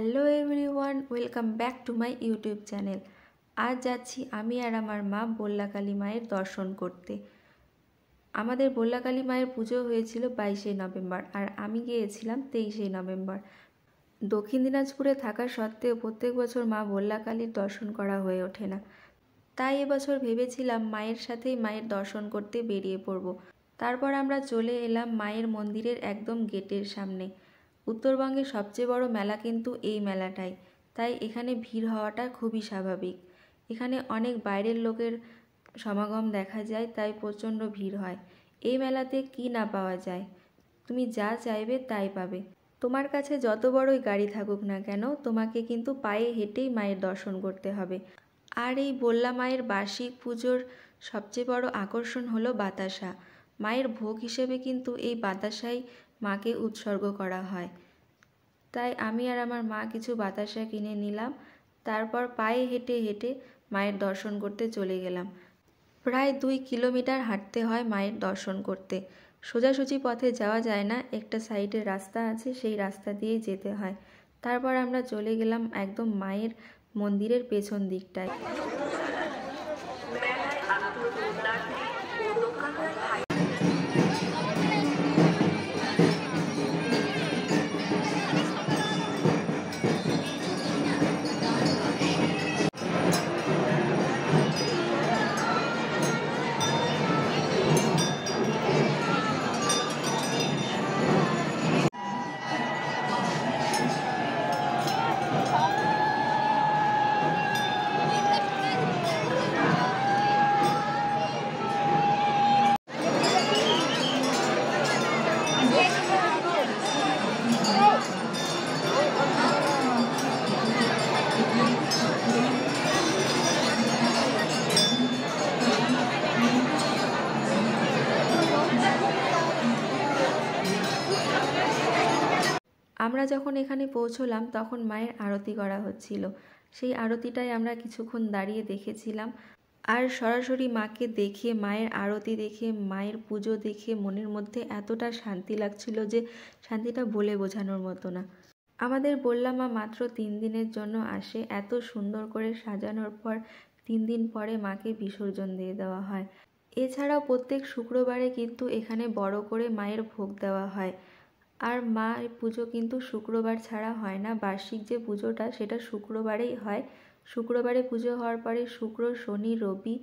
Hello everyone, welcome back to my YouTube channel. আজ যাচ্ছি আমি আর আমার মা বল্লাকালী মায়ের দর্শন করতে। আমাদের বল্লাকালী মায়ের পুজো হয়েছিল 22শে নভেম্বর আর আমি গিয়েছিলাম 23শে নভেম্বর। দক্ষিণ দিনাজপুরে থাকা সত্ত্বেও প্রত্যেক বছর মা বল্লাকালীর দর্শন করা হয়ে ওঠে না, তাই এবছর ভেবেছিলাম মায়ের সাথেই মায়ের দর্শন করতে বেরিয়ে পড়ব। তারপর আমরা চলে এলাম মায়ের মন্দিরের একদম গেটের সামনে। উত্তরবঙ্গের সবচেয়ে বড় মেলা কিন্তু এই মেলাটাই, তাই এখানে ভিড় হওয়াটা খুবই স্বাভাবিক। এখানে অনেক বাইরের লোকের সমাগম দেখা যায়, তাই প্রচণ্ড ভিড় হয়। এই মেলাতে কি না পাওয়া যায়, তুমি যা চাইবে তাই পাবে। তোমার কাছে যত বড়ই গাড়ি থাকুক না কেন, তোমাকে কিন্তু পায়ে হেঁটেই মায়ের দর্শন করতে হবে। আর এই বল্লা মায়ের বার্ষিক পুজোর সবচেয়ে বড় আকর্ষণ হলো বাতাসা। মায়ের ভোগ হিসেবে কিন্তু এই বাতাসাই মাকে উৎসর্গ করা হয়। তাই আমি আর আমার মা কিছু বাতাসা কিনে নিলাম, তারপর পায়ে হেঁটে হেঁটে মায়ের দর্শন করতে চলে গেলাম। প্রায় 2 কিলোমিটার হাঁটতে হয় মায়ের দর্শন করতে। সোজাসুজি পথে যাওয়া যায় না, একটা সাইডের রাস্তা আছে, সেই রাস্তা দিয়েই যেতে হয়। তারপর আমরা চলে গেলাম একদম মায়ের মন্দিরের পেছন দিকটায়। আমরা যখন এখানে পৌঁছলাম তখন মায়ের আরতি করা হচ্ছিল। সেই আরতিটাই আমরা কিছুক্ষণ দাঁড়িয়ে দেখেছিলাম। আর সরাসরি মাকে দেখে, মায়ের আরতি দেখে, মায়ের পুজো দেখে মনের মধ্যে এতটা শান্তি লাগছিল যে শান্তিটা বলে বোঝানোর মতো না। আমাদের বল্লা মা মাত্র 3 দিনের জন্য আসে। এত সুন্দর করে সাজানোর পর 3 দিন পরে মাকে বিসর্জন দিয়ে দেওয়া হয়। এছাড়াও প্রত্যেক শুক্রবারে কিন্তু এখানে বড় করে মায়ের ভোগ দেওয়া হয়। আর মায়ের পুজো কিন্তু শুক্রবার ছাড়া হয় না। বার্ষিক যে পুজোটা সেটা শুক্রবারেই হয়। শুক্রবারে পুজো হওয়ার পরে শুক্র, শনি, রবি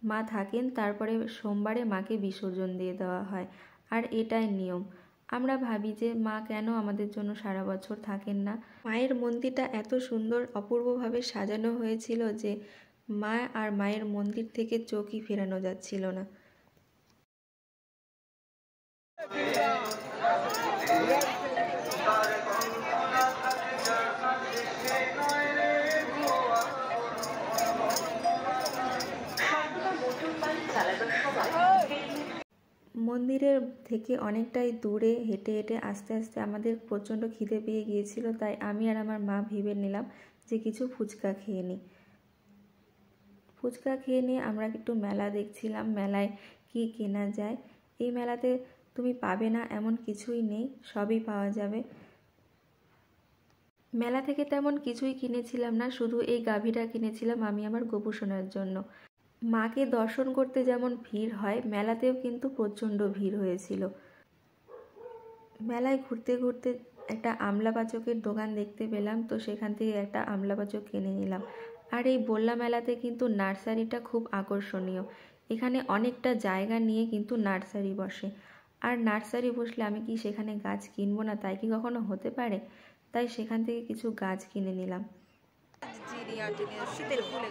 মা থাকেন, তারপরে সোমবারে মাকে বিসর্জন দিয়ে দেওয়া হয়। আর এটাই নিয়ম। আমরা ভাবি যে মা কেন আমাদের জন্য সারা বছর থাকেন না। মায়ের মন্দিরটা এত সুন্দর অপূর্বভাবে সাজানো হয়েছিল যে মা আর মায়ের মন্দির থেকে চোখই ফেরানো যাচ্ছিল না। মন্দিরের থেকে অনেকটাই দূরে হেঁটে হেঁটে আস্তে আস্তে আমাদের প্রচণ্ড খিদে পেয়ে গিয়েছিল, তাই আমি আর আমার মা ভেবে নিলাম যে কিছু ফুচকা খেয়ে নিই। ফুচকা খেয়ে নিয়ে আমরা একটু মেলা দেখছিলাম, মেলায় কি কেনা যায়। এই মেলাতে তুমি পাবে না এমন কিছুই নেই, সবই পাওয়া যাবে। মেলা থেকে তেমন কিছুই কিনেছিলাম না, শুধু এই গাভীটা কিনেছিলাম আমি আমার গোপুসোনার জন্য। মাকে দর্শন করতে যেমন ভিড় হয়, মেলাতেও কিন্তু প্রচণ্ড ভিড় হয়েছিল। মেলায় ঘুরতে ঘুরতে একটা আমলা পাচকের দোকান দেখতে পেলাম, তো সেখান থেকে একটা আমলা পাচক কিনে নিলাম। আর এই বল্লা মেলাতে কিন্তু নার্সারিটা খুব আকর্ষণীয়। এখানে অনেকটা জায়গা নিয়ে কিন্তু নার্সারি বসে। আর নার্সারি বসলে আমি কি সেখানে গাছ কিনবো না, তাই কি কখনো হতে পারে? তাই সেখান থেকে কিছু গাছ কিনে নিলাম। শীতের ফুল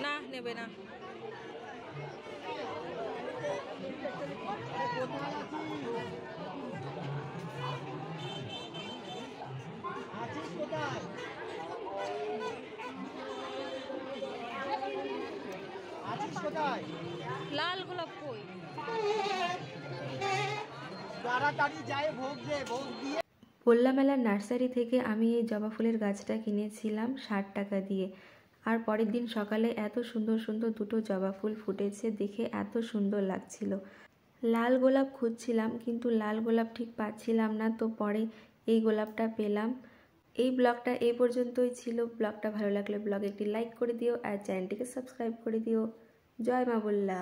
না নেবে না। লাল গোলাপ কই? বল্লা মেলার নার্সারি থেকে আমি এই জবা ফুলের গাছটা কিনেছিলাম 60 টাকা দিয়ে। আর পরের দিন সকালে এত সুন্দর সুন্দর দুটো জবা ফুল ফুটেছে, দেখে এত সুন্দর লাগছিল। লাল গোলাপ খুঁজছিলাম কিন্তু লাল গোলাপ ঠিক পাচ্ছিলাম না, তো পরে এই গোলাপটা পেলাম। এই ব্লগটা এই পর্যন্তই ছিল। ব্লগটা ভালো লাগলে ব্লগে একটি লাইক করে দিও আর চ্যানেলটিকে সাবস্ক্রাইব করে দিও। জয় মা বল্লা।